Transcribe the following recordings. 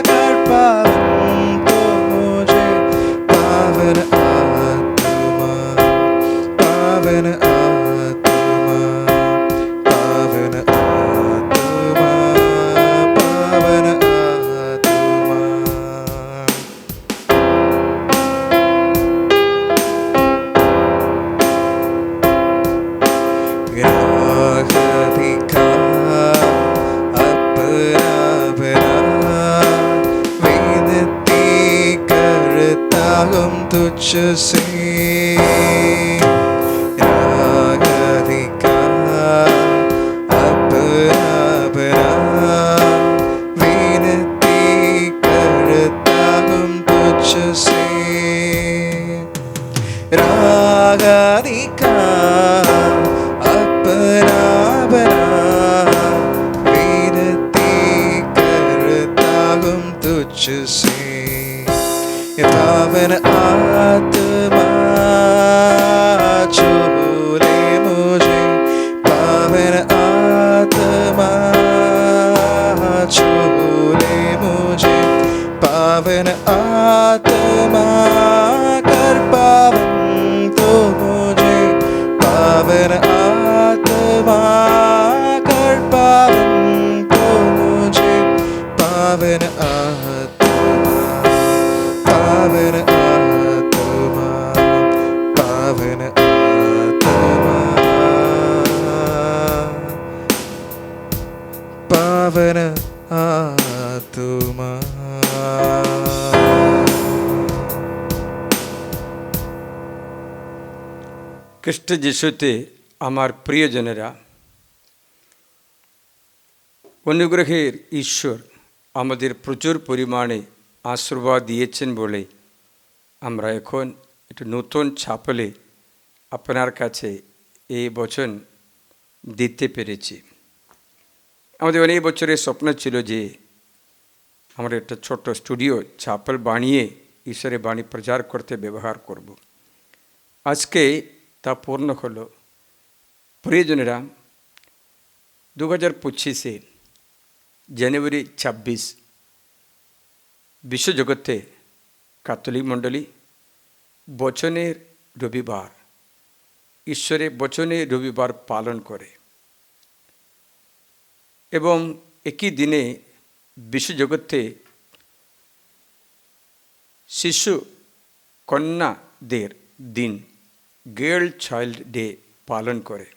कर पावन तो मुझे पावन आत्मा, पावन आत्मा, पावन आत्मा, पावन आत्मा। ग्राह दिखा अपना बना, विनती करता हूँ तुझसे। राह दिखा अपना बना, विनती करता हूँ तुझसे। राह दिखा अपना बना, विनती करता हूँ तुझसे। पावन आत्मा छू ले मुझे, पावन आत्मा छू ले मुझे, पावन आत्मा कर पावन तो मुझे, पावन आत्मा कर पावन तो मुझे, पावन आत्मा, पावन आत्मा, पावन आत्मा, पावन आत्मा। খ্রিস্ট যিশুতে আমার প্রিয়জনেরা, অনুগ্রহের ঈশ্বর আমাদের প্রচুর পরিমাণে আশীর্বাদ দিয়েছেন বলে আমরা এখন একটু নতুন ছাপলে আপনার কাছে এই বচন দিতে পেরেছি। আমাদের অনেক বছরের স্বপ্ন ছিল যে আমরা একটা ছোট্ট স্টুডিও ছাপল বানিয়ে ঈশ্বরের বাণী প্রচার করতে ব্যবহার করব। আজকে তা পূর্ণ হলো। প্রিয়জনেরা, 2025 জানুয়ারি 26 বিশ্বজগতে ক্যাথলিক মণ্ডলী বচনের রবিবার, ঈশ্বরের বচনের রবিবার পালন করে এবং একই দিনে বিশ্বজগতে শিশু কন্যাদের দিন, গার্ল চাইল্ড ডে পালন করে।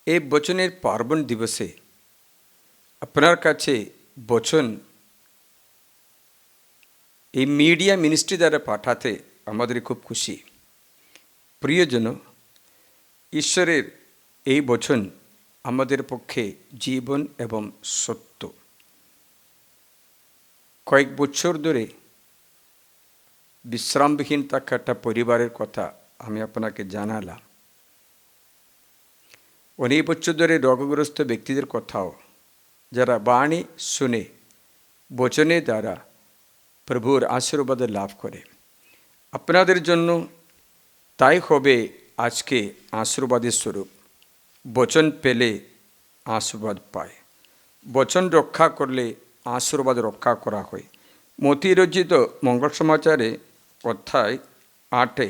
এই বচনের পার্বণ দিবসে আপনার কাছে বচন এই মিডিয়া মিনিস্ট্রি দ্বারা পাঠাতে আমাদের খুব খুশি। প্রিয়জন, ঈশ্বরের এই বচন আমাদের পক্ষে জীবন এবং সত্য। কয়েক বছর ধরে বিশ্রামবিহীন থাকা একটা পরিবারের কথা আমি আপনাকে জানালাম। অনেক বছর ধরে রোগগ্রস্ত ব্যক্তিদের কথাও, যারা বাণী শুনে বচনের দ্বারা প্রভুর আশীর্বাদ লাভ করে। আপনাদের জন্য তাই হবে আজকে আশীর্বাদের স্বরূপ। বচন পেলে আশীর্বাদ পায়, বচন রক্ষা করলে আশীর্বাদ রক্ষা করা হয়। মতি রচিত মঙ্গল সমাচারে অধ্যায় 8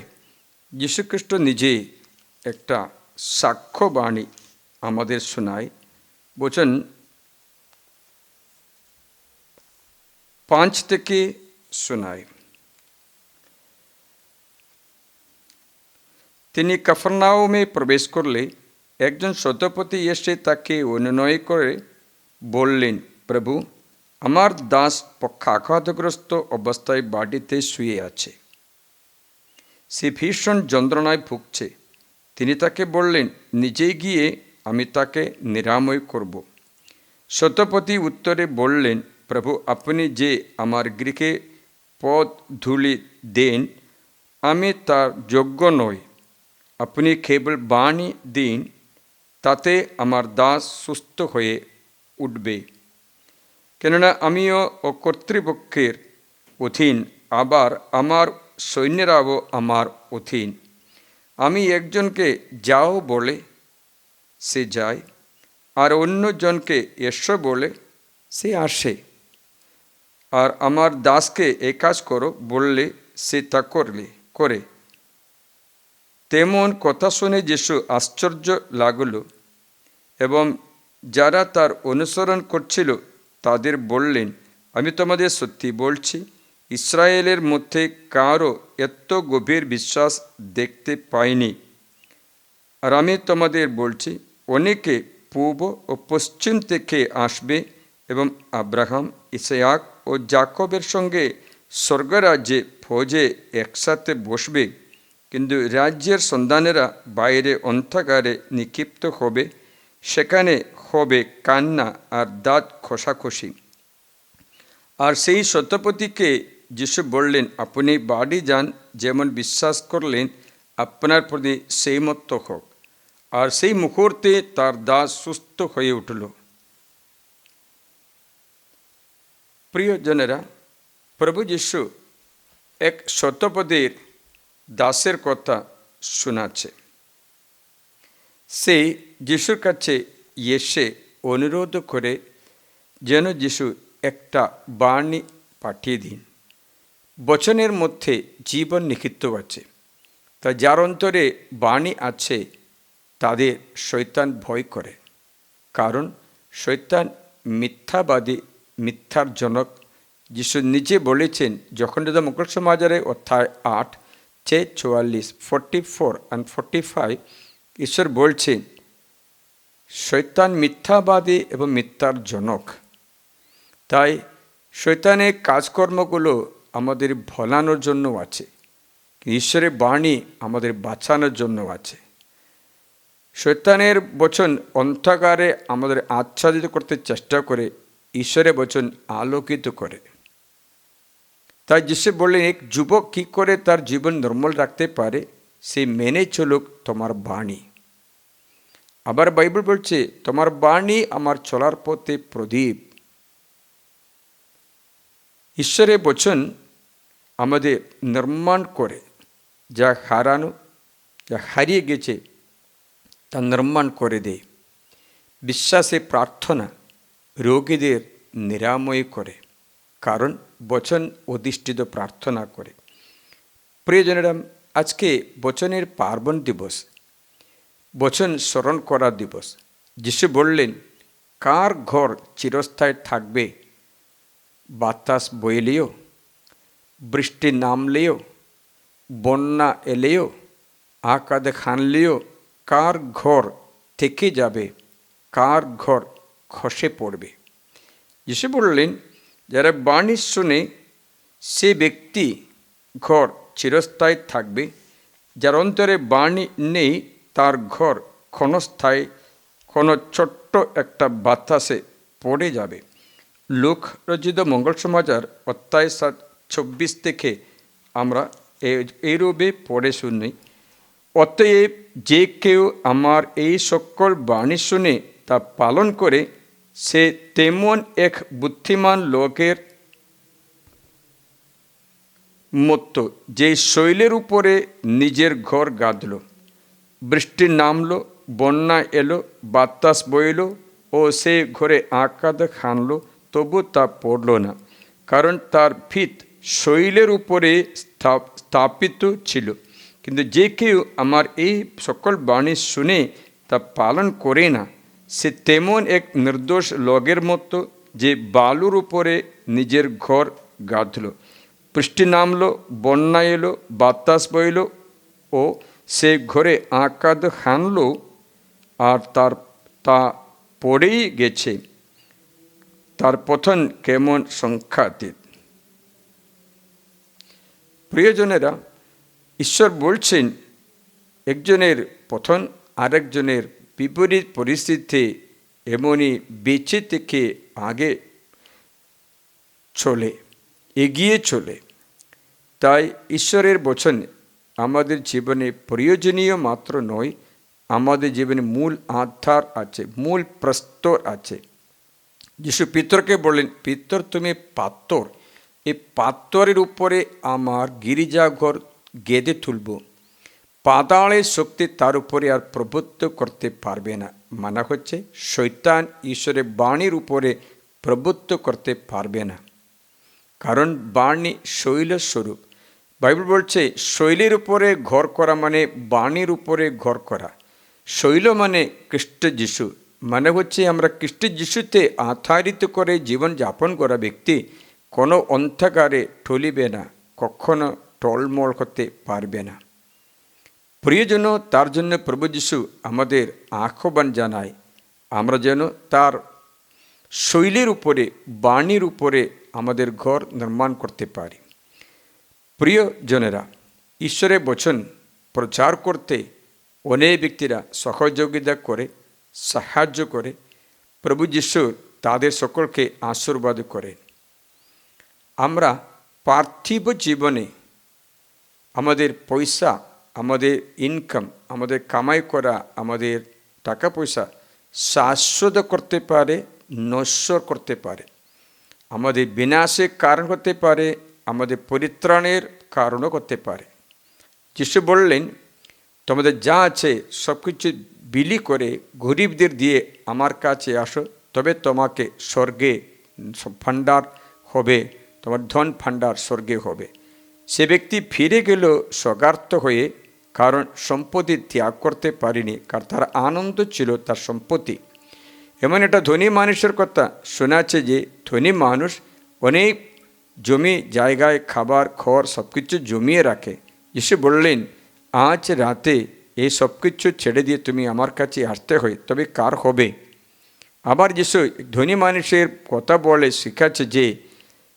যীশুখ্রিস্ট নিজে একটা সাক্ষ্যবাণী আমাদের শোনায়। বচন 5 থেকে শোনায়। তিনি কাফারনাউমে প্রবেশ করলে একজন শতপতি এসে তাকে অনুনয় করে বললেন, প্রভু, আমার দাস পক্ষাঘাতগ্রস্ত অবস্থায় বাড়িতে শুয়ে আছে, সে ভীষণ যন্ত্রণায় ভুগছে। তিনি তাকে বললেন, নিজে গিয়ে আমি তাকে নিরাময় করব। শতপতি উত্তরে বললেন, প্রভু, আপনি যে আমার গৃহে পদ ধুলি দেন, আমি তার যোগ্য নই। আপনি কেবল বাণী দিন, তাতে আমার দাস সুস্থ হয়ে উঠবে। কেননা আমিও ও কর্তৃপক্ষের অধীন, আবার আমার সৈন্যরাও আমার অধীন। আমি একজনকে যাও বলে সে যায়, আর অন্যজনকে এসো বলে সে আসে, আর আমার দাসকে এ কাজ করো বললে সে তা করে। তেমন কথা শুনে যিশু আশ্চর্য লাগলো এবং যারা তার অনুসরণ করছিল তাদের বললেন, আমি তোমাদের সত্যি বলছি, ইসরায়েলের মধ্যে কারও এত গভীর বিশ্বাস দেখতে পাইনি। আর আমি তোমাদের বলছি, অনেকে পূর্ব ও পশ্চিম থেকে আসবে এবং আব্রাহাম, ইসহাক ও যাকবের সঙ্গে স্বর্গরাজ্যে ফৌজে একসাথে বসবে, কিন্তু রাজ্যের সন্তানেরা বাইরে অন্ধকারে নিক্ষিপ্ত হবে, সেখানে হবে কান্না আর দাঁত খসাখসি। আর সেই সত্যপতিকে যিশু বললেন, আপনি বাড়ি যান, যেমন বিশ্বাস করলেন আপনার প্রতি সেই মতো হোক। আর সেই মুহূর্তে তার দাস সুস্থ হয়ে উঠল। প্রিয়জনেরা, প্রভু যিশু এক সত্যপতির দাসের কথা শোনাচ্ছে। সে যিশুর কাছে এসে অনুরোধ করে যেন যিশু একটা বাণী পাঠিয়ে দিন। বচনের মধ্যে জীবন নিহিত আছে, তা যার অন্তরে বাণী আছে তাদের শয়তান ভয় করে, কারণ শয়তান মিথ্যাবাদী, মিথ্যার জনক। যিশু নিজে বলেছেন, যখন মঙ্গল সমাচারে অধ্যায় 8:44, 44 and 45, ঈশ্বর বলছেন শয়তান মিথ্যাবাদী এবং মিথ্যার জনক। তাই শয়তানের কাজকর্মগুলো আমাদের ভোলানোর জন্য আছে, ঈশ্বরের বাণী আমাদের বাঁচানোর জন্য আছে। শয়তানের বচন অন্ধকারে আমাদের আচ্ছাদিত করতে চেষ্টা করে, ঈশ্বরের বচন আলোকিত করে। তাই যিশু বললেন, এক যুবক কী করে তার জীবন নির্মল রাখতে পারে, সে মেনে চলুক তোমার বাণী। আবার বাইবেল বলছে, তোমার বাণী আমার চলার পথে প্রদীপ। ঈশ্বরের বচন আমাদের নির্মাণ করে, যা হারানো, যা হারিয়ে গেছে তা নির্মাণ করে দেয়। বিশ্বাসে প্রার্থনা রোগীদের নিরাময় করে, কারণ বচন অধিষ্ঠিত প্রার্থনা করে। প্রিয়জনেরা, আজকে বচনের পার্বণ দিবস, বচন স্মরণ করার দিবস। যিশু বললেন, কার ঘর চিরস্থায়ী থাকবে? বাতাস বইলেও, বৃষ্টি নামলেও, বন্যা এলেও, আকাদে খানলেও কার ঘর থেকে যাবে? কার ঘর খসে পড়বে? যিশু বললেন, যারা বাণী শুনে সে ব্যক্তি ঘর চিরস্থায়ী থাকবে, যার অন্তরে বাণী নেই তার ঘর ক্ষণস্থায়ী, কোনো ছোট্ট একটা বাতাসে পড়ে যাবে। লোক রচিত মঙ্গল সমাচার অধ্যায় 26 থেকে আমরা এইরূপে পড়ে শুনি, অতএব যে কেউ আমার এই সকল বাণী শুনে তা পালন করে, সে তেমন এক বুদ্ধিমান লোকের মতো, যে শৈলের উপরে নিজের ঘর গাঁথল। বৃষ্টি নামলো, বন্যা এলো, বাতাস বইল ও সে ঘরে আকাদ হানল, তবু তা পড়ল না, কারণ তার ভিত শৈলের উপরে স্থাপিত ছিল। কিন্তু যে কেউ আমার এই সকল বাণী শুনে তা পালন করে না, সে তেমন এক নির্দোষ লোকের মতো, যে বালুর উপরে নিজের ঘর গাঁথল। বৃষ্টি নামলো, বন্যা এলো, বাতাস বইল ও সে ঘরে আকাদ হানল, আর তা পড়েই গেছে। তার পতন কেমন সংখ্যাতীত। প্রিয়জনেরা, ঈশ্বর বলছেন, একজনের পতন আরেকজনের বিপরীত পরিস্থিতিতে এমনই বেঁচে থেকে আগে চলে, এগিয়ে চলে। তাই ঈশ্বরের বচন আমাদের জীবনে প্রয়োজনীয় মাত্র নয়, আমাদের জীবনে মূল আধার আছে, মূল প্রস্তর আছে। যিশু পিতরকে বললেন, পিতর তুমি পাত্তর, এই পাত্তরের উপরে আমার গির্জাঘর গেঁথে তুলব, পাতালের শক্তি তার উপরে আর প্রভুত্ব করতে পারবে না। মানা হচ্ছে শয়তান ঈশ্বরের বাণীর উপরে প্রভুত্ব করতে পারবে না, কারণ বাণী শৈলের স্বরূপ। বাইবেল বলছে শৈলের উপরে ঘর করা মানে বাণীর উপরে ঘর করা। শৈল মানে খ্রিস্ট যিশু, মানে হচ্ছে আমরা খ্রিস্ট যিশুতে আধারিত করে জীবন যাপন করা ব্যক্তি কোনো অন্ধকারে টলিবে না, কখনো টলমল করতে পারবে না। প্রিয়জন, তার জন্য প্রভু যিশু আমাদের আহ্বান জানায় আমরা যেন তার শৈলীর উপরে, বাণীর উপরে আমাদের ঘর নির্মাণ করতে পারি। প্রিয়জনেরা, ঈশ্বরের বচন প্রচার করতে অনেক ব্যক্তিরা সহযোগিতা করে, সাহায্য করে। প্রভু যিশু তাদের সকলকে আশীর্বাদ করেন। আমরা পার্থিব জীবনে আমাদের পয়সা, আমাদের ইনকাম, আমাদের কামাই করা, আমাদের টাকা পয়সা শাশ্বত করতে পারে, নশ্বর করতে পারে, আমাদের বিনাশের কারণ হতে পারে, আমাদের পরিত্রাণের কারণও করতে পারে। যিশু বললেন, তোমাদের যা আছে সব কিছু বিলি করে গরিবদের দিয়ে আমার কাছে আসো, তবে তোমাকে স্বর্গে ভাণ্ডার হবে, তোমার ধন ভাণ্ডার স্বর্গে হবে। সে ব্যক্তি ফিরে গেল স্বগার্থ হয়ে, কারণ সম্পত্তি ত্যাগ করতে পারেনি, কারণ তার আনন্দ ছিল তার সম্পত্তি। এমন একটা ধনী মানুষের কথা শোনা আছে যে ধনী মানুষ অনেক জমি জায়গায় খাবার খড় সব কিছু জমিয়ে রাখে। যিশু বললেন, আজ রাতে এই সব কিছু ছেড়ে দিয়ে তুমি আমার কাছে আসতে হয়, তবে কার হবে? আবার যিশু ধনী মানুষের কথা বলে শেখাচ্ছে যে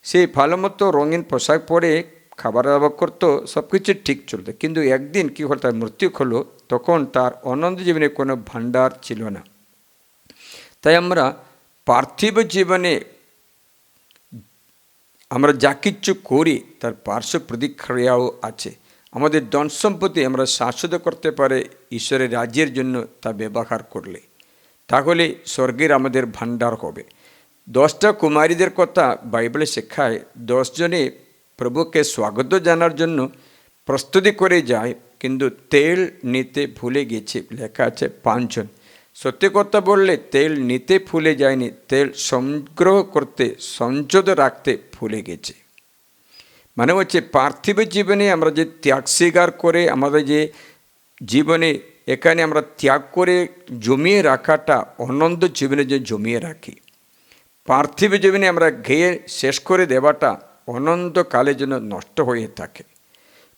সে ভালো মতো রঙিন পোশাক পরে খাবার দাবার করতো, সব কিছু ঠিক চলতো, কিন্তু একদিন কী হলো, তার মৃত্যু হলো। তখন তার অনন্ত জীবনে কোনো ভাণ্ডার ছিল না। তাই আমরা পার্থিব জীবনে আমরা যা কিচ্ছু করি তার পার্শ্ব প্রতিক্রিয়াও আছে। আমাদের ধন সম্পত্তি আমরা শাশ্বত করতে পারে ঈশ্বরের রাজ্যের জন্য তা ব্যবহার করলে, তাহলে স্বর্গের আমাদের ভাণ্ডার হবে। 10টা কুমারীদের কথা বাইবেলে শেখায়। 10 জনে প্রভুকে স্বাগত জানার জন্য প্রস্তুতি করে যায়, কিন্তু তেল নিতে ভুলে গেছে, লেখা আছে 5 জন। সত্যি কথা বললে তেল নিতে ভুলে যায়নি, তেল সংগ্রহ করতে, সঞ্চয় রাখতে ভুলে গেছে। মানে হচ্ছে পার্থিব জীবনে আমরা যে ত্যাগ স্বীকার করে আমাদের যে জীবনে এখানে আমরা ত্যাগ করে জমিয়ে রাখাটা অনন্ত জীবনে যে জমিয়ে রাখি, পার্থিব জীবনে আমরা ঘেয়ে শেষ করে দেওয়াটা অনন্তকালের জন্য নষ্ট হয়ে থাকে।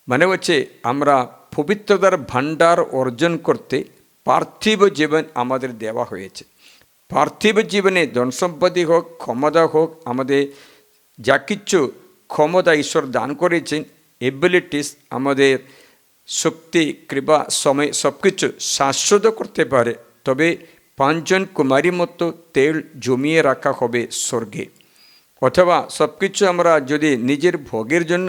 মানে হচ্ছে আমরা পবিত্রতার ভাণ্ডার অর্জন করতে পার্থিব জীবন আমাদের দেওয়া হয়েছে। পার্থিব জীবনে ধনসম্পত্তি হোক, ক্ষমতা হোক, আমাদের যা কিছু ক্ষমতা ঈশ্বর দান করেছেন, এবিলিটিস, আমাদের শক্তি, কৃপা, সময় সব কিছু শাশ্বত করতে পারে, তবে 5 জন কুমারীর মতো তেল জমিয়ে রাখা হবে স্বর্গে। অথবা সব কিছু আমরা যদি নিজের ভোগের জন্য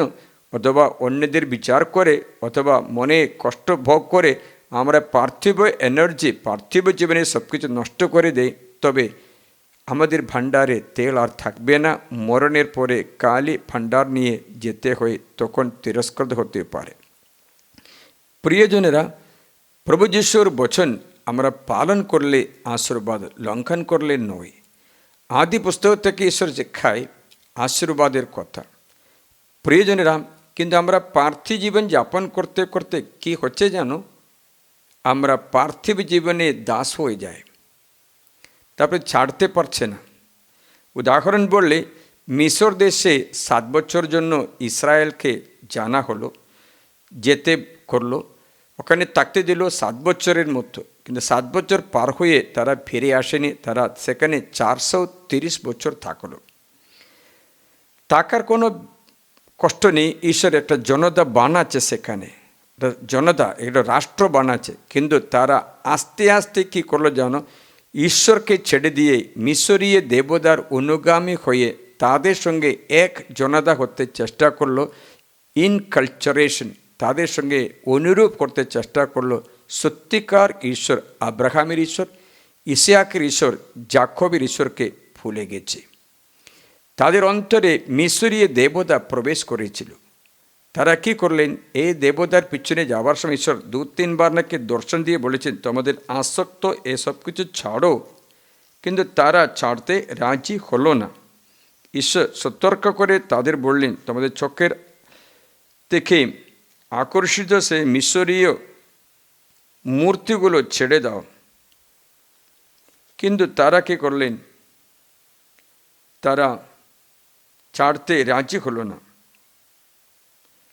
অথবা অন্যদের বিচার করে অথবা মনে কষ্ট ভোগ করে আমরা পার্থিব এনার্জি, পার্থিব জীবনে সব কিছু নষ্ট করে দেই, তবে আমাদের ভাণ্ডারে তেল আর থাকবে না। মরণের পরে কালই ভাণ্ডার নিয়ে যেতে হয়, তখন তিরস্কৃত হতে পারে। প্রিয়জনেরা, প্রভু যিশুর বচন আমরা পালন করলে আশীর্বাদ, লঙ্ঘন করলে নয়। আদি পুস্তক থেকে ঈশ্বর শিক্ষায় আশীর্বাদের কথা। প্রিয়জনেরা, কিন্তু আমরা পার্থিব জীবন যাপন করতে করতে কি হচ্ছে জানো, আমরা পার্থিব জীবনে দাস হয়ে যাই, তারপরে ছাড়তে পারছে না। উদাহরণ বললে, মিশর দেশে 7 বছর জন্য ইসরায়েলকে জানা হলো, যেতে করলো, ওখানে থাকতে দিল 7 বছরের মতো, কিন্তু 7 বছর পার হয়ে তারা ফিরে আসেনি, তারা সেখানে 430 বছর থাকলো। থাকার কোনো কষ্ট নেই, ঈশ্বর একটা জনতা বানাচ্ছে, সেখানে জনতা একটা রাষ্ট্র বানাচ্ছে, কিন্তু তারা আস্তে আস্তে কী করলো জানো, ঈশ্বরকে ছেড়ে দিয়ে মিশরীয় দেবতার অনুগামী হয়ে তাদের সঙ্গে এক জনতা হতে চেষ্টা করলো। ইনকালচারেশন, তাদের সঙ্গে অনুরূপ করতে চেষ্টা করলো। সত্যিকার ঈশ্বর, আব্রাহামের ঈশ্বর, ইসহাকের ঈশ্বর, যাকবের ঈশ্বরকে ভুলে গেছে। তাদের অন্তরে মিশরীয় দেবতা প্রবেশ করেছিল। তারা কি করলেন, এই দেবতার পিছনে যাওয়ার সময় ঈশ্বর 2-3 বার নাকি দর্শন দিয়ে বলেছেন, তোমাদের আসক্ত এসব কিছু ছাড়ো, কিন্তু তারা ছাড়তে রাজি হলো না। ঈশ্বর সতর্ক করে তাদের বললেন, তোমাদের চোখের থেকে আকর্ষিত সে মিশরীয় মূর্তিগুলো ছেড়ে দাও। কিন্তু তারা কি করলেন? তারা ছাড়তে রাজি হলো না।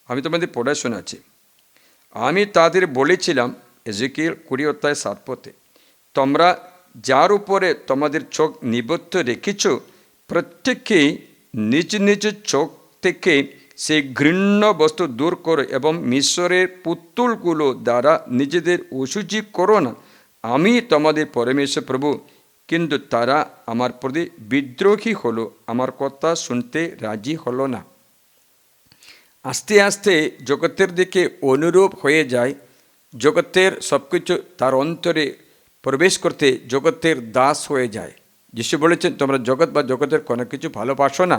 আমি তোমাদের পড়ে শোনাচ্ছি। আমি তাদের বলেছিলাম, এজেকিয়েল 20:7, তোমরা যার উপরে তোমাদের চোখ নিবদ্ধ রেখেছ প্রত্যেকেই নিজ নিজ চোখ থেকে সেই ঘৃণ্য বস্তু দূর করো এবং মিশরের পুতুলগুলো দ্বারা নিজেদের অশুচি করো না। আমি তোমাদের পরমেশ্বর প্রভু। কিন্তু তারা আমার প্রতি বিদ্রোহী হলো, আমার কথা শুনতে রাজি হলো না। আস্তে আস্তে জগতের দিকে অনুরূপ হয়ে যায়। জগতের সব কিছু তার অন্তরে প্রবেশ করতে জগতের দাস হয়ে যায়। যিশু বলেছেন, তোমরা জগৎ বা জগতের কোনো কিছু ভালোবাসো না।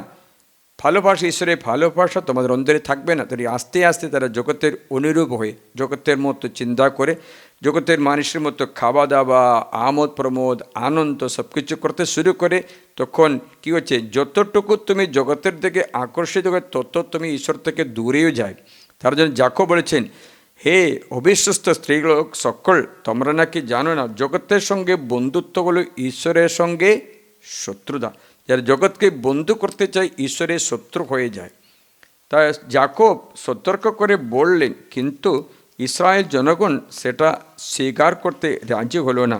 ভালোবাসা, ঈশ্বরের ভালোবাসা তোমাদের অন্তরে থাকবে না। তাই আস্তে আস্তে তারা জগতের অনুরূপ হয়ে জগতের মতো চিন্তা করে, জগতের মানুষের মতো খাওয়া দাওয়া, আমোদ প্রমোদ, আনন্দ সব কিছু করতে শুরু করে। তখন কী হচ্ছে? যতটুকু তুমি জগতের দিকে আকর্ষিত করে তত তুমি ঈশ্বর থেকে দূরেও যায়। তার জন্য যাকব বলেছেন, হে অবিশ্বস্ত স্ত্রীলোক সকল, তোমরা নাকি জানো না জগতের সঙ্গে বন্ধুত্ব হলো ঈশ্বরের সঙ্গে শত্রুতা। যারা জগৎকে বন্ধু করতে চায় ঈশ্বরের শত্রু হয়ে যায়। তাই যাকব সতর্ক করে বললেন, কিন্তু ইসরায়েল জনগণ সেটা স্বীকার করতে রাজি হলো না।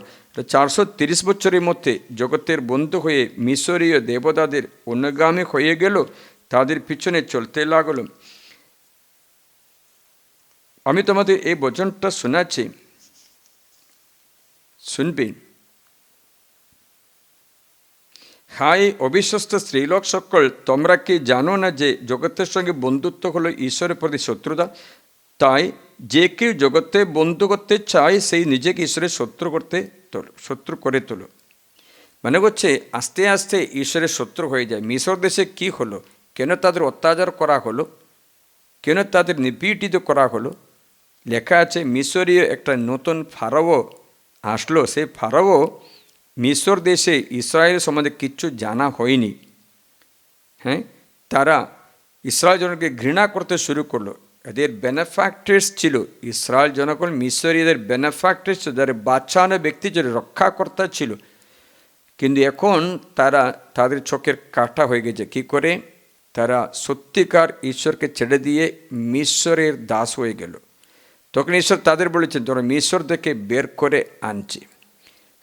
430 বছরের মধ্যে জগতের বন্ধু হয়ে মিশরীয় দেবতাদের অনুগামী হয়ে গেল, তাদের পিছনে চলতে লাগলো। আমি তোমাদের এই বচনটা শোনাচ্ছি, শুনবে। হাই অবিশ্বস্ত স্ত্রীলোক সকল, তোমরা কি জানো না যে জগতের সঙ্গে বন্ধুত্ব হলো ঈশ্বরের প্রতি শত্রুতা? তাই যে কেউ জগতে বন্ধু করতে চায় সেই নিজেকে ঈশ্বরের শত্রু করে তোলো। মানে হচ্ছে আস্তে আস্তে ঈশ্বরের শত্রু হয়ে যায়। মিশর দেশে কি হলো? কেন তাদের অত্যাচার করা হলো? কেন তাদের নিপীড়িত করা হলো? লেখা আছে, মিশরীয় একটা নতুন ফারাও আসলো। সেই ফারাও মিশর দেশে ইসরায়েল সম্বন্ধে কিচ্ছু জানা হয়নি। হ্যাঁ, তারা ইসরায়েল জনকে ঘৃণা করতে শুরু করলো। এদের বেনিফ্যাক্টরস ছিল ইসরায়েল জনগণ, মিশরীয়দের বেনিফ্যাক্টরস ছিল, যাদের বাঁচানো ব্যক্তি ছিল, রক্ষাকর্তা ছিল। কিন্তু এখন তারা তাদের চোখের কাটা হয়ে গেছে। কি করে? তারা সত্যিকার ঈশ্বরকে ছেড়ে দিয়ে মিশরের দাস হয়ে গেল। তখন ঈশ্বর তাদের বলেছেন, তোমরা মিশর থেকে বের করে আনছি।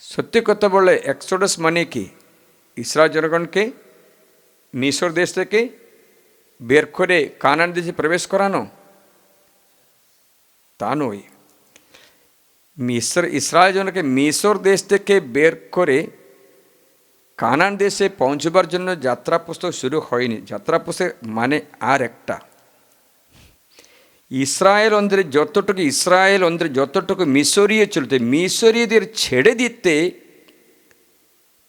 সত্যি কথা বলে এক্সোডাস মানে কি? ইসরায়েল জনগণকে মিশর দেশ থেকে বের করে কানান দেশে প্রবেশ করানো? তা নয়। ইসরায়েল জনকে মিশর দেশ থেকে বের করে কানান দেশে পৌঁছবার জন্য যাত্রা পুস্তক শুরু হয়নি। যাত্রা পুস্তক মানে আর একটা ইসরায়েল অন্ধ্রে যতটুকু মিশরীয় চলতে, মিশরীয়দের ছেড়ে দিতে,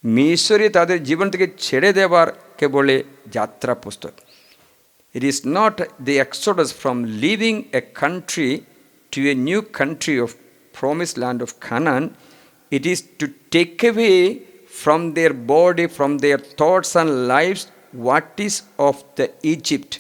মিশরীয় তাদের জীবন থেকে ছেড়ে দেওয়ারকে বলে যাত্রা পুস্তক। It is not the exodus from leaving a country to a new country of promised land of Canaan. It is to take away from their body, from their thoughts and lives, what is of the Egypt.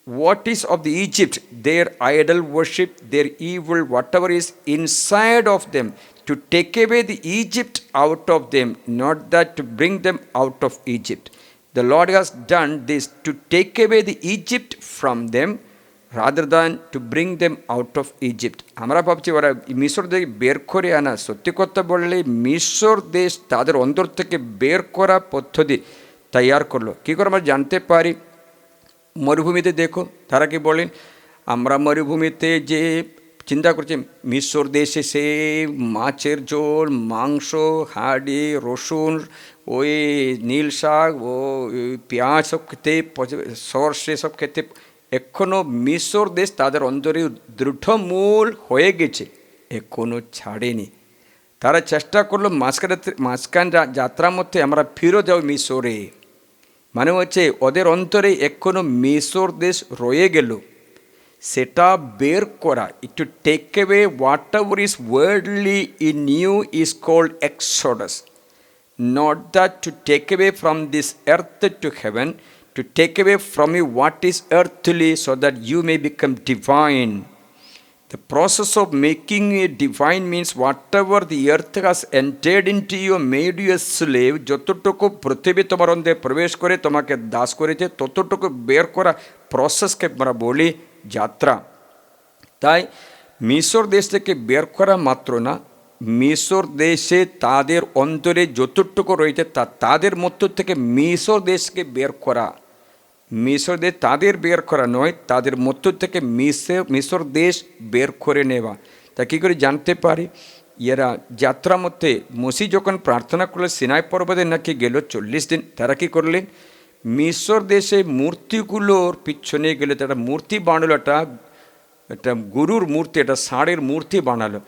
What is of the Egypt? Their idol worship, their evil, whatever is inside of them. To take away the Egypt out of them, not that to bring them out of Egypt. The Lord has done this to take away the Egypt from them rather than to bring them out of Egypt. আমরা ভাবছি ওরা মিশর থেকে বের করে আনা। সত্যি কথা বললে মিশর দেশ তাদের অন্তর থেকে বের করা পদ্ধতি তৈয়ার করলো। কী করে আমরা জানতে পারি? মরুভূমিতে দেখো, তারা কি বলেন? আমরা মরুভূমিতে যে চিন্তা করছি, মিশর দেশে সে মাছের ঝোল, মাংস, হাঁড়ি, রসুন, ওই নীল শাক, ও পেঁয়াজ সব খেতে, সর্ষে সব খেতে। এখনও মিশর দেশ তাদের অন্তরে দৃঢ়মূল হয়ে গেছে, এখনও ছাড়েনি। তারা চেষ্টা করলো মাঝখান যাত্রার মধ্যে আমরা ফিরে যাও মিশরে। মানে হচ্ছে ওদের অন্তরে এখনও মিশর দেশ রয়ে গেল, সেটা বের করা। To take away whatever is worldly in you is called exodus. not that to take away from this earth to heaven, to take away from you what is earthly, so that you may become divine. The process of making you divine means whatever the earth has entered into you, made you a slave, যতটুকু পৃথিবী তোমার মধ্যে প্রবেশ করে তোমাকে দাস করেছে, ততটুকু বের করা প্রসেসকে আমরা বলি যাত্রা। তাই মিশর দেশ থেকে বের করা মাত্র না, মিশর দেশে তাদের অন্তরে যতটুকু রয়েছে তাদের মধ্য থেকে মিশর দেশকে বের করা, মিশর দেশ তাদের বের করা নয়, তাদের মধ্য থেকে মিশর দেশ বের করে নেওয়া। তা কী করে জানতে পারি? এরা যাত্রা মধ্যে মসি যখন প্রার্থনা করলে সিনাই পর্বতে নাকি গেল 40 দিন, তারা কী করলেন? মিশর দেশে মূর্তিগুলোর পিছনে গেলে তারা মূর্তি বানালো, একটা গুরুর মূর্তি, একটা ষাঁড়ের মূর্তি বানালো।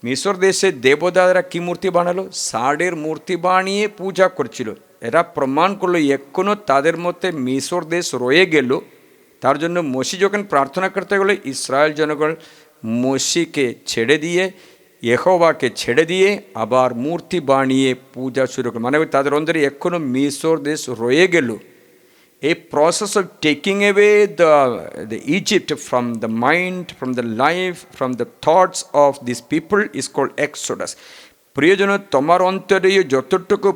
মিশর দেশে দেবদারা কি মূর্তি বানালো? ষাঁড়ের মূর্তি বানিয়ে পূজা করছিল। এরা প্রমাণ করলো এখনও তাদের মধ্যে মিশর দেশ রয়ে গেল। তার জন্য মসি যখন প্রার্থনা করতে গেলো, ইসরায়েল জনগণ মসিকে ছেড়ে দিয়ে, ইয়েহোবাকে ছেড়ে দিয়ে আবার মূর্তি বানিয়ে পূজা শুরু করলো। মানে তাদের অন্তরে এখনও মিশর দেশ রয়ে গেল। A process of taking away the Egypt from the mind, from the life, from the thoughts of these people is called Exodus. প্রিয়জন, তোমার অন্তরে যতটুকু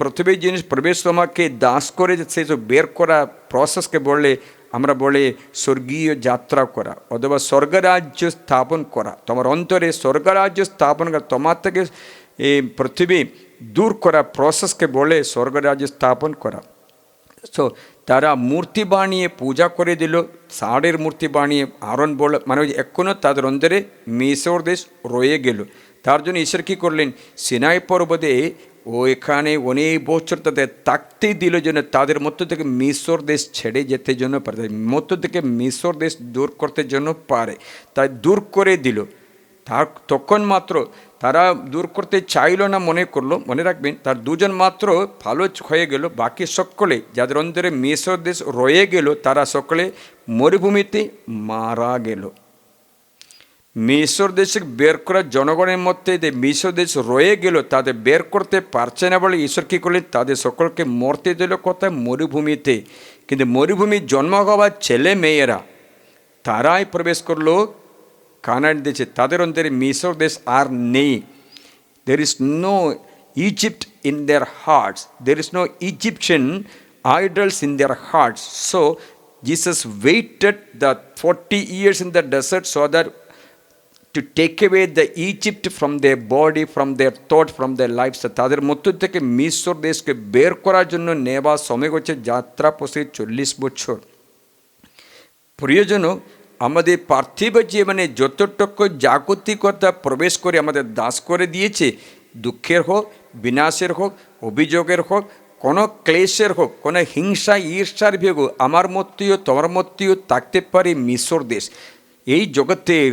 পৃথিবী জিনিস প্রবেশ তোমাকে দাস করে সেই সব বের করা প্রসেসকে বলে আমরা বলে স্বর্গীয় যাত্রা করা অথবা স্বর্গরাজ্য স্থাপন করা। তোমার অন্তরে স্বর্গরাজ্য স্থাপন করা, তোমার থেকে এই পৃথিবী দূর করা প্রসেসকে বলে স্বর্গরাজ্য স্থাপন করা। সো তারা মূর্তি বানিয়ে পূজা করে দিল, ষাঁড়ের মূর্তি বানিয়ে আরণ বল, মানে এখনও তাদের অন্তরে মিশর দেশ রয়ে গেল। তার জন্য ঈশ্বর কী করলেন? সিনাই পর্বতে এখানে অনেক বছর তাদের থাকতেই দিল, যেন তাদের মধ্য থেকে মিশর দেশ ছেড়ে যেতে জন্য পারে, মধ্য থেকে মিশর দেশ দূর করতে জন্য পারে, তাই দূর করে দিল। তখন মাত্র তারা দূর করতে চাইল না, মনে রাখবেন, তার দুজন মাত্র ভালো হয়ে গেল। বাকি সকলে যাদের অন্তরে মিশর দেশ রয়ে গেল তারা সকলে মরুভূমিতে মারা গেল। মিশর দেশে বের করা জনগণের মধ্যে মিশর দেশ রয়ে গেল, তাদের বের করতে পারছে না বলে ঈশ্বর কী করলেন? তাদের সকলকে মরতে দিল কোথায়? মরুভূমিতে। কিন্তু মরুভূমির জন্ম হওয়া ছেলে মেয়েরা তারাই প্রবেশ করলো কানান দেশে। তাদের অন্তরে মিশর দেশ আর নেই। There is no Egypt in their hearts. There is no Egyptian idols in their hearts. So Jesus waited the 40 years in the desert so that to take away the Egypt from their body, from their thought, from their lives. তাদের মধ্য থেকে মিশর দেশকে বের করার জন্য নেওয়া সময় হচ্ছে যাত্রা পথে 40 বছর। প্রিয়জন, আমাদের পার্থিব জীবনে যতটুকু জাগতিকতা প্রবেশ করে আমাদের দাস করে দিয়েছে, দুঃখের হোক, বিনাশের হোক, অভিযোগের হোক, কোনো ক্লেশের হোক, কোনো হিংসা ঈর্ষার হোক, আমার মধ্যেও তোমার মধ্যেও থাকতে পারে মিশর দেশ। এই জগতের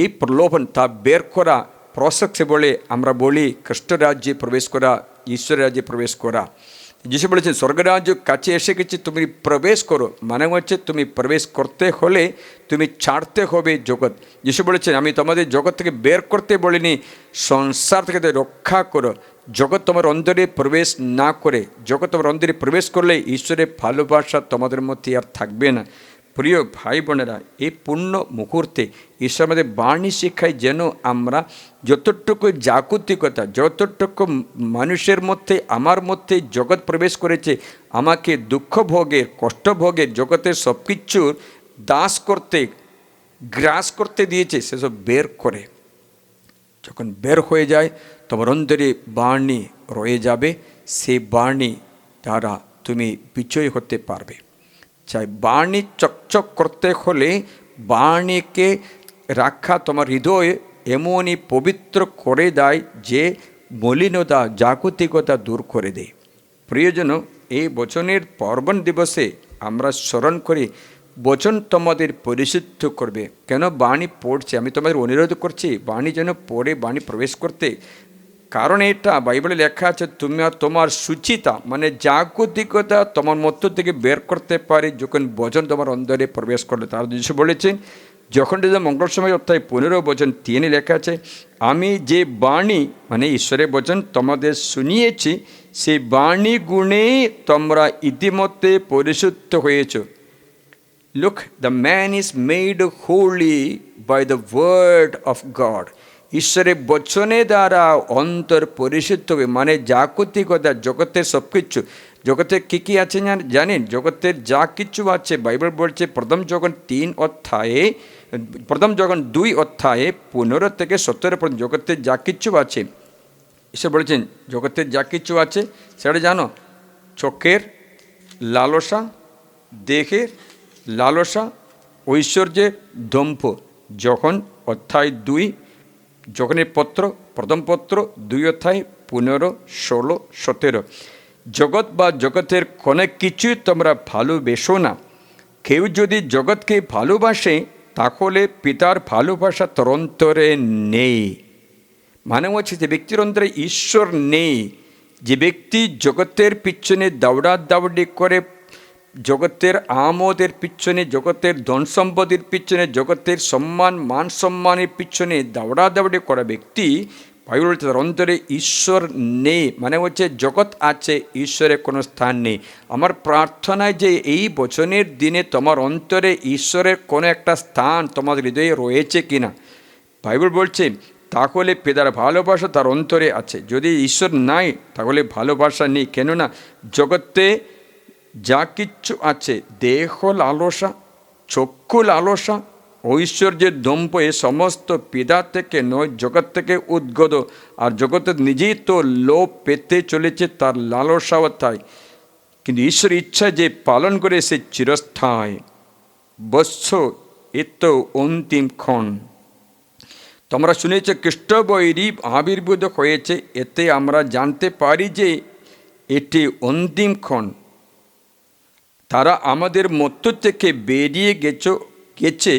এই প্রলোভন তা বের করা প্রসেসে বলে আমরা বলি খ্রিস্ট রাজ্যে প্রবেশ করা, ঈশ্বর রাজ্যে প্রবেশ করা। যিশু বলেছেন স্বর্গরাজ্য কাছে এসে গেছে, তুমি প্রবেশ করো। মানে হচ্ছে তুমি প্রবেশ করতে হলে তুমি ছাড়তে হবে জগৎ। যিশু বলেছেন আমি তোমাদের জগৎ থেকে বের করতে বলিনি, সংসার থেকে রক্ষা করো। জগৎ তোমার অন্তরে প্রবেশ না করে, জগৎ তোমার অন্তরে প্রবেশ করলে ঈশ্বরের ভালোবাসা তোমাদের মধ্যে আর থাকবে না। প্রিয় ভাই বোনেরা, এই পূর্ণ মুহূর্তে ঈশ্বর আমাদের বাণী শিক্ষায় যেন আমরা যতটুকু জাগতিকতা, যতটুকু মানুষের মধ্যে আমার মধ্যে জগৎ প্রবেশ করেছে, আমাকে দুঃখ ভোগের, কষ্ট ভোগের, জগতের সব কিছুর দাস করতে, গ্রাস করতে দিয়েছে, সেসব বের করে যখন বের হয়ে যায় তোমার অন্তরে বাণী রয়ে যাবে। সেই বাণী দ্বারা তুমি বিজয় হতে পারবে। চাই বাণী চকচক করতে হলে বাণীকে রাখা তোমার হৃদয়ে এমনই পবিত্র করে দেয় যে মলিনতা, জাগতিকতা দূর করে দেয়। প্রিয়জন, এই বচনের পার্বণ দিবসে আমরা স্মরণ করি বচন তোমাদের পরিশুদ্ধ করবে। কেন বাণী পড়ছে? আমি তোমাদের অনুরোধ করছি বাণী যেন পড়ে বাণী প্রবেশ করতে। কারণ এটা বাইবেলে লেখা আছে, তুমি তোমার সুচিতা মানে জাগতিকতা তোমার মধ্য থেকে বের করতে পারে যখন বচন তোমার অন্তরে প্রবেশ করলে। তার যিশু বলেছেন যখন মঙ্গল সময় অর্থাৎ 15 বচন 3 লেখা আছে, আমি যে বাণী মানে ঈশ্বরের বচন তোমাদের শুনিয়েছি সেই বাণী গুণে তোমরা ইতিমধ্যে পরিশুদ্ধ হয়েছ। Look, the man is made holy by the word of God. ঈশ্বরের বচনে দ্বারা অন্তর পরিশুদ্ধ হবে, মানে জাগতিকতা, জগতের সব কিছু। জগতে কী কী আছে জানেন? জগতের যা কিছু আছে, বাইবেল বলছে প্রথম যখন 2 অধ্যায়ে 15 থেকে 17 পর্যন্ত জগতের যা কিছু আছে, ঈশ্বর বলেছেন জগতের যা কিছু আছে সেটা জানো, চোখের লালসা, দেহের লালসা, ঐশ্বর্যের দম্ভ। যখন অধ্যায় 2, যখনের পত্র, প্রথম পত্র 2 অধ্যায় 15, 16, 17। জগৎ বা জগতের কোনো কিছুই তোমরা ভালোবেসো না। কেউ যদি জগৎকে ভালোবাসে তাহলে পিতার ভালোবাসা তার অন্তরে নেই। মানে হচ্ছে যে ব্যক্তির অন্তরে ঈশ্বর নেই, যে ব্যক্তি জগতের পিছনে দৌড়াদৌড়ি করে, জগতের আমোদের পিছনে, জগতের ধন সম্পদের পিছনে, জগতের সম্মান মান সম্মানের পিছনে দৌড়াদৌড়ি করা ব্যক্তি, বাইবেল বলছে তার অন্তরে ঈশ্বর নেই। মানে হচ্ছে জগৎ আছে, ঈশ্বরের কোনো স্থান নেই। আমার প্রার্থনায় যে এই বচনের দিনে তোমার অন্তরে ঈশ্বরের কোনো একটা স্থান তোমার হৃদয়ে রয়েছে কিনা। বাইবেল বলছে তাহলে পিতার ভালোবাসা তার অন্তরে আছে। যদি ঈশ্বর নাই তাহলে ভালোবাসা নেই। কেননা জগতে যা কিচ্ছু আছে, দেহ লালসা, চক্ষু লালসা, ঐশ্বর্যের দম্ভ, এ সমস্ত পিতা থেকে নয়, জগৎ থেকে উদ্গত। আর জগতের নিজেই তো লোভ পেতে চলেছে, তার লালসাও তাই। কিন্তু ঈশ্বর ইচ্ছা যে পালন করে সে চিরস্থায়ী। বৎস এ তো অন্তিম ক্ষণ। তোমরা শুনেছ খ্রিস্ট বৈরী আবির্ভূত হয়েছে, এতে আমরা জানতে পারি যে এটি অন্তিম ক্ষণ। তারা আমাদের মধ্য থেকে বেরিয়ে গেছে,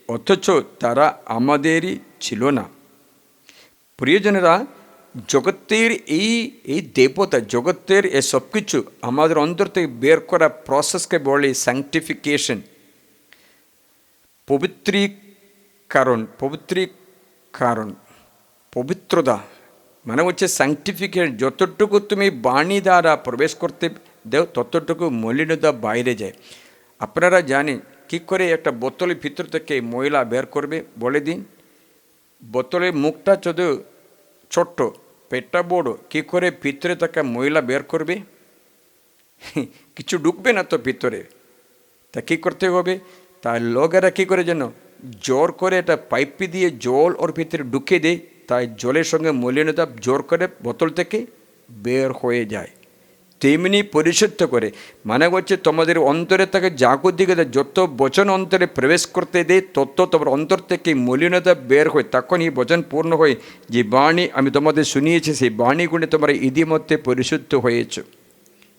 অথচ তারা আমাদেরই ছিল না। প্রিয়জনেরা, জগতের এই দেবতা, জগতের এ সব কিছু আমাদের অন্তর থেকে বের করা প্রসেসকে বলে স্যাংটিফিকেশন, পবিত্রতা। মানে হচ্ছে স্যাংটিফিকেশন। যতটুকু তুমি বাণী দ্বারা প্রবেশ করতে দেও ততটুকু মলিনতা বাইরে যায়। আপনারা জানেন কী করে একটা বোতলের ভিতর থেকে ময়লা বের করবে? বলে দিন। বোতলের মুখটা যদি ছোট্ট, পেটটা বড়, কী করে ভিতরে থাকা ময়লা বের করবে? কিছু ঢুকবে না তো ভিতরে। তা কী করতে হবে? তাই লোকেরা কী করে যেন জোর করে একটা পাইপ দিয়ে জল ওর ভিতরে ঢুকে দেয়, তাই জলের সঙ্গে মলিনতা জোর করে বোতল থেকে বের হয়ে যায়। তেমনি পরিশুদ্ধ করে, মানে হচ্ছে তোমাদের অন্তরে থাকে জাগতিকতা যত বচন অন্তরে প্রবেশ করতে দেয় তত তোমার অন্তর থেকে মলিনতা বের হয়। তখন এই বচন পূর্ণ হয়, যে বাণী আমি তোমাদের শুনিয়েছি সেই বাণীগুণে তোমরা ইতিমধ্যে পরিশুদ্ধ হয়েছ।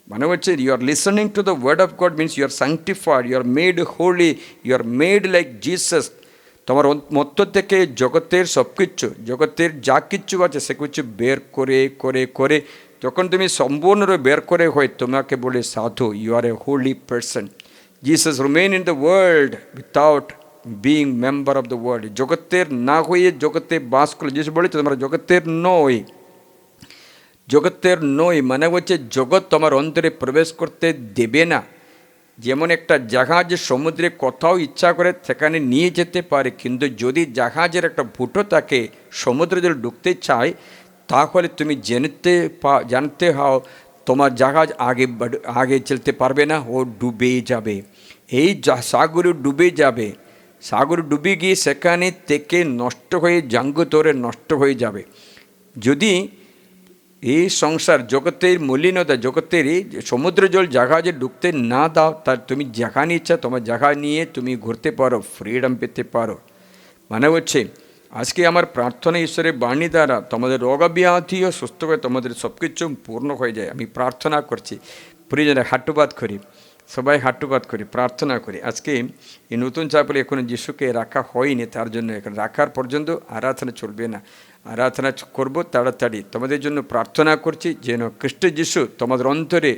মানে হচ্ছে you are listening to the word of God means you are sanctified, you are made holy, you are made like Jesus. তোমার মধ্য থেকে জগতের সব কিছু, জগতের যা কিচ্ছু আছে সে কিছু বের করে করে করে যখন তুমি সম্পূর্ণরূপে বের করে হয়, তোমাকে বলে সাধু, you are a holy person. Jesus remain in the world without being member of the world. জগতের না হয়ে জগতে বাস করে, জিসাস বলেছে তোমরা জগতের নয়। জগতের নয় মানে হচ্ছে জগৎ তোমার অন্তরে প্রবেশ করতে দেবে না। যেমন একটা জাহাজ সমুদ্রে কোথাও ইচ্ছা করে সেখানে নিয়ে যেতে পারে, কিন্তু যদি জাহাজের একটা ফুটো তাকে সমুদ্রে যদি ঢুকতে চায় তাহলে তুমি জানতে হও তোমার জাহাজ আগে চলতে পারবে না, ও ডুবে যাবে। এই সাগরে ডুবে যাবে, সাগরে ডুবে গিয়ে সেখানে থেকে নষ্ট হয়ে জাঙ্গুতরে নষ্ট হয়ে যাবে। যদি এই সংসার জগতের মলিনতা, জগতের এই সমুদ্র জল জাহাজে ঢুকতে না দাও, তার তুমি যেখানে ইচ্ছা তোমার জায়গা নিয়ে তুমি ঘুরতে পারো, ফ্রিডম পেতে পারো। মানে হচ্ছে আজকে আমার প্রার্থনা ঈশ্বরের বাণী দ্বারা তোমাদের রোগাব্যাধিও সুস্থ হয়ে তোমাদের সব কিছু পূর্ণ হয়ে যায়। আমি প্রার্থনা করছি। প্রিয়জনে হাট্টুপাত করি, সবাই হাট্টুপাত করি, প্রার্থনা করি। আজকে এই নতুন চাপলে এখনো যিশুকে রাখা হয়নি, তার জন্য এখন রাখার পর্যন্ত আরাধনা চলবে না। আরাধনা করব তাড়াতাড়ি। তোমাদের জন্য প্রার্থনা করছি যেন খ্রিস্ট যিশু তোমাদের অন্তরে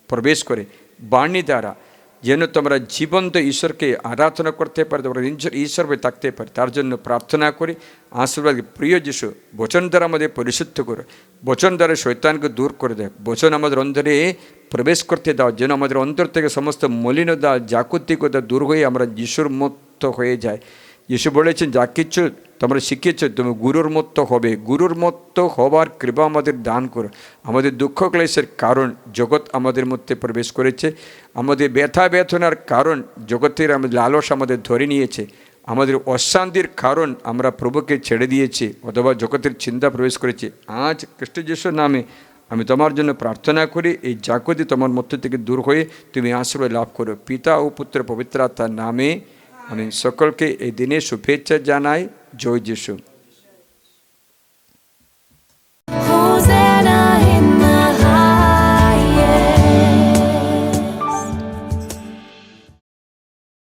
প্রবেশ করে বাণী দ্বারা, যেন তোমরা জীবন্ত ঈশ্বরকে আরাধনা করতে পারে, তোমরা ঈশ্বর হয়ে থাকতে পারে, তার জন্য প্রার্থনা করি। আশীর্বাদ। প্রিয় যিশু, বচন দ্বারা আমাদের পরিশুদ্ধ করো, বচন দ্বারা শয়তানকে দূর করে দেয়, বচন আমাদের অন্তরে প্রবেশ করতে দাও, যেন আমাদের অন্তর থেকে সমস্ত মলিনতা জাগতিকতা দূর হয়ে আমরা যিশুর মতো হয়ে যায়। যিশু বলেছেন, যা কিছু তোমরা শিখেছ তুমি গুরুর মতো হবে, গুরুর মতো হবার কৃপা আমাদের দান করো। আমাদের দুঃখ ক্লেশের কারণ জগৎ আমাদের মধ্যে প্রবেশ করেছে, আমাদের ব্যথা বেদনার কারণ জগতের আমাদের লালস আমাদের ধরে নিয়েছে, আমাদের অশান্তির কারণ আমরা প্রভুকে ছেড়ে দিয়েছি অথবা জগতের চিন্তা প্রবেশ করেছে। আজ খ্রিস্ট যিশুর নামে আমি তোমার জন্য প্রার্থনা করি, এই জাগতি তোমার মধ্য থেকে দূর হয়ে তুমি আশ্রয় লাভ করো। পিতা ও পুত্র পবিত্র আত্মার নামে আমি সকলকে এই দিনে শুভেচ্ছা জানাই। জয় যিশু।